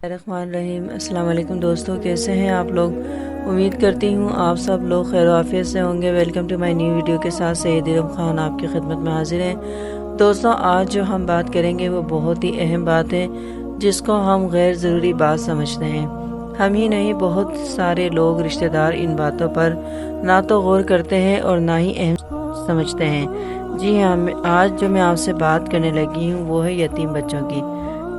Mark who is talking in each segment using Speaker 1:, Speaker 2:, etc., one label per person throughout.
Speaker 1: الرحمن الرحیم۔ السلام علیکم دوستوں، کیسے ہیں آپ لوگ؟ امید کرتی ہوں آپ سب لوگ خیر و عافیت سے ہوں گے۔ Welcome to my new video کے ساتھ سید ارم خان آپ کی خدمت میں حاضر ہیں۔ دوستوں، آج جو ہم بات کریں گے وہ بہت ہی اہم بات ہے جس کو ہم غیر ضروری بات سمجھتے ہیں۔ ہم ہی نہیں، بہت سارے لوگ رشتہ دار ان باتوں پر نہ تو غور کرتے ہیں اور نہ ہی اہم سمجھتے ہیں۔ جی ہاں، آج جو میں آپ سے بات کرنے لگی ہوں وہ ہے یتیم بچوں کی،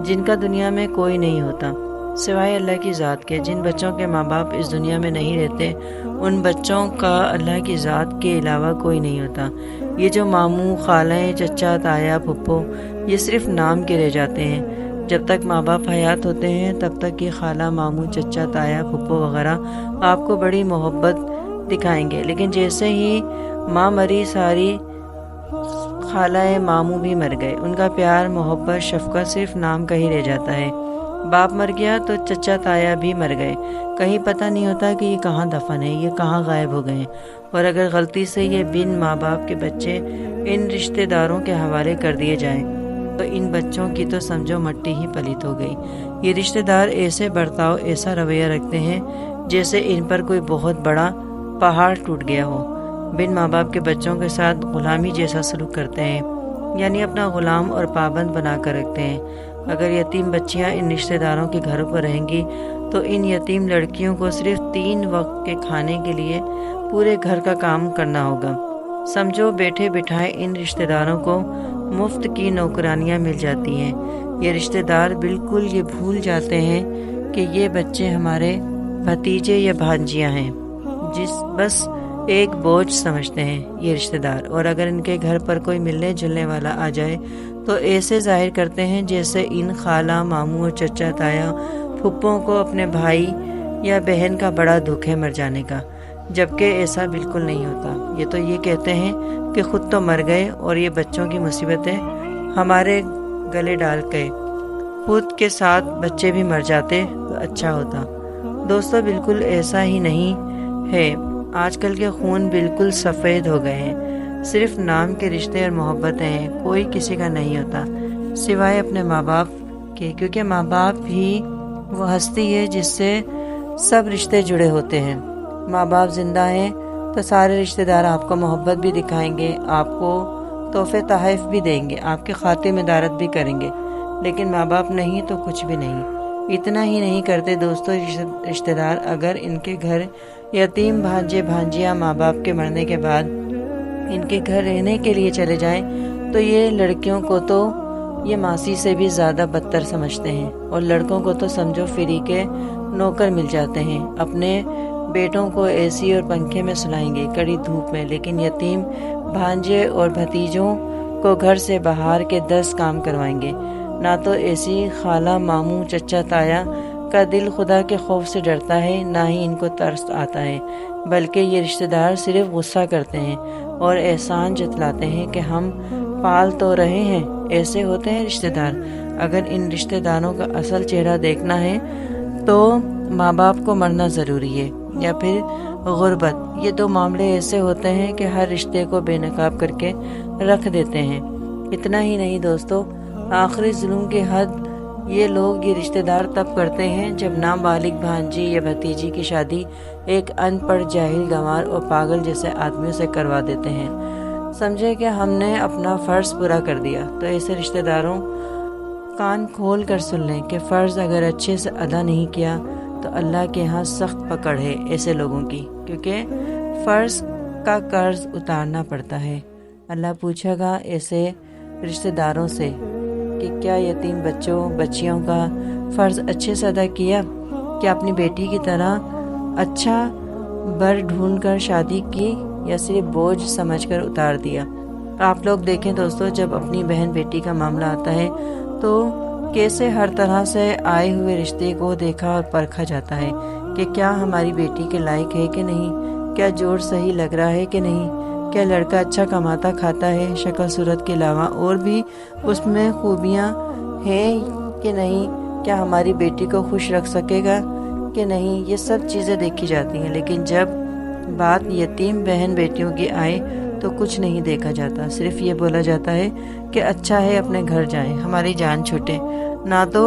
Speaker 1: جن کا دنیا میں کوئی نہیں ہوتا سوائے اللہ کی ذات کے۔ جن بچوں کے ماں باپ اس دنیا میں نہیں رہتے، ان بچوں کا اللہ کی ذات کے علاوہ کوئی نہیں ہوتا۔ یہ جو ماموں، خالیں، چچا، تایا، پھپھو، یہ صرف نام کے رہ جاتے ہیں۔ جب تک ماں باپ حیات ہوتے ہیں تب تک یہ خالہ، ماموں، چچا، تایا، پھپھو وغیرہ آپ کو بڑی محبت دکھائیں گے، لیکن جیسے ہی ماں مری، ساری خالہ ماموں بھی مر گئے۔ ان کا پیار، محبت، شفقت صرف نام کا ہی رہ جاتا ہے۔ باپ مر گیا تو چچا، تایا بھی مر گئے، کہیں پتہ نہیں ہوتا کہ یہ کہاں دفن ہے، یہ کہاں غائب ہو گئے ہیں۔ اور اگر غلطی سے یہ بن ماں باپ کے بچے ان رشتہ داروں کے حوالے کر دیے جائیں تو ان بچوں کی تو سمجھو مٹی ہی پلیت ہو گئی۔ یہ رشتہ دار ایسے برتاؤ، ایسا رویہ رکھتے ہیں جیسے ان پر کوئی بہت بڑا پہاڑ ٹوٹ گیا ہو۔ بن ماں باپ کے بچوں کے ساتھ غلامی جیسا سلوک کرتے ہیں، یعنی اپنا غلام اور پابند بنا کر رکھتے ہیں۔ اگر یتیم بچیاں ان رشتہ داروں کے گھروں پر رہیں گی تو ان یتیم لڑکیوں کو صرف 3 وقت کے کھانے کے لیے پورے گھر کا کام کرنا ہوگا۔ سمجھو بیٹھے بٹھائے ان رشتہ داروں کو مفت کی نوکرانیاں مل جاتی ہیں۔ یہ رشتہ دار بالکل یہ بھول جاتے ہیں کہ یہ بچے ہمارے بھتیجے یا بھانجیاں ہیں، بس ایک بوجھ سمجھتے ہیں یہ رشتہ دار۔ اور اگر ان کے گھر پر کوئی ملنے جلنے والا آ جائے تو ایسے ظاہر کرتے ہیں جیسے ان خالہ، ماموں اور چچا، تایا، پھپھوں کو اپنے بھائی یا بہن کا بڑا دکھ ہے مر جانے کا، جبکہ ایسا بالکل نہیں ہوتا۔ یہ تو یہ کہتے ہیں کہ خود تو مر گئے اور یہ بچوں کی مصیبتیں ہمارے گلے ڈال کے خود کے ساتھ بچے بھی مر جاتے تو اچھا ہوتا۔ دوستو، بالکل ایسا ہی نہیں ہے۔ آج کل کے خون بالکل سفید ہو گئے ہیں، صرف نام کے رشتے اور محبتیں ہیں، کوئی کسی کا نہیں ہوتا سوائے اپنے ماں باپ کے، کیونکہ ماں باپ ہی وہ ہستی ہے جس سے سب رشتے جڑے ہوتے ہیں۔ ماں باپ زندہ ہیں تو سارے رشتہ دار آپ کو محبت بھی دکھائیں گے، آپ کو تحفے تحائف بھی دیں گے، آپ کی خاطر دارت بھی کریں گے، لیکن ماں باپ نہیں تو کچھ بھی نہیں۔ اتنا ہی نہیں کرتے دوستو رشتہ دار، اگر ان کے گھر یتیم بھانجے بھانجیاں ماں باپ کے مرنے کے بعد ان کے گھر رہنے کے لیے چلے جائیں تو یہ لڑکیوں کو تو یہ ماسی سے بھی زیادہ بدتر سمجھتے ہیں، اور لڑکوں کو تو سمجھو فری کے نوکر مل جاتے ہیں۔ اپنے بیٹوں کو اے سی اور پنکھے میں سلائیں گے کڑی دھوپ میں، لیکن یتیم بھانجے اور بھتیجوں کو گھر سے باہر کے 10 کام کروائیں گے۔ نہ تو ایسی خالہ، ماموں، چچا، تایا کا دل خدا کے خوف سے ڈرتا ہے، نہ ہی ان کو ترس آتا ہے، بلکہ یہ رشتہ دار صرف غصہ کرتے ہیں اور احسان جتلاتے ہیں کہ ہم پال تو رہے ہیں۔ ایسے ہوتے ہیں رشتہ دار۔ اگر ان رشتہ داروں کا اصل چہرہ دیکھنا ہے تو ماں باپ کو مرنا ضروری ہے یا پھر غربت۔ یہ 2 معاملے ایسے ہوتے ہیں کہ ہر رشتے کو بے نقاب کر کے رکھ دیتے ہیں۔ اتنا ہی نہیں دوستو، آخری ظلم کی حد یہ لوگ یہ رشتہ دار تب کرتے ہیں جب نابالغ بھانجی یا بھتیجی کی شادی ایک ان پڑھ، جاہل، گنوار اور پاگل جیسے آدمیوں سے کروا دیتے ہیں۔ سمجھے کہ ہم نے اپنا فرض پورا کر دیا، تو ایسے رشتہ داروں کان کھول کر سن لیں کہ فرض اگر اچھے سے ادا نہیں کیا تو اللہ کے ہاں سخت پکڑ ہے ایسے لوگوں کی، کیونکہ فرض کا قرض اتارنا پڑتا ہے۔ اللہ پوچھے گا ایسے رشتہ داروں سے کہ کیا یتیم بچوں بچیوں کا فرض اچھے سے ادا کیا؟ کیا اپنی بیٹی کی طرح اچھا بر ڈھونڈ کر شادی کی یا صرف بوجھ سمجھ کر اتار دیا؟ آپ لوگ دیکھیں دوستو، جب اپنی بہن بیٹی کا معاملہ آتا ہے تو کیسے ہر طرح سے آئے ہوئے رشتے کو دیکھا اور پرکھا جاتا ہے کہ کیا ہماری بیٹی کے لائق ہے کہ نہیں، کیا جوڑ صحیح لگ رہا ہے کہ نہیں، کیا لڑکا اچھا کماتا کھاتا ہے، شکل صورت کے علاوہ اور بھی اس میں خوبیاں ہیں کہ نہیں، کیا ہماری بیٹی کو خوش رکھ سکے گا کہ نہیں، یہ سب چیزیں دیکھی جاتی ہیں۔ لیکن جب بات یتیم بہن بیٹیوں کی آئے تو کچھ نہیں دیکھا جاتا، صرف یہ بولا جاتا ہے کہ اچھا ہے اپنے گھر جائیں، ہماری جان چھوٹے۔ نہ تو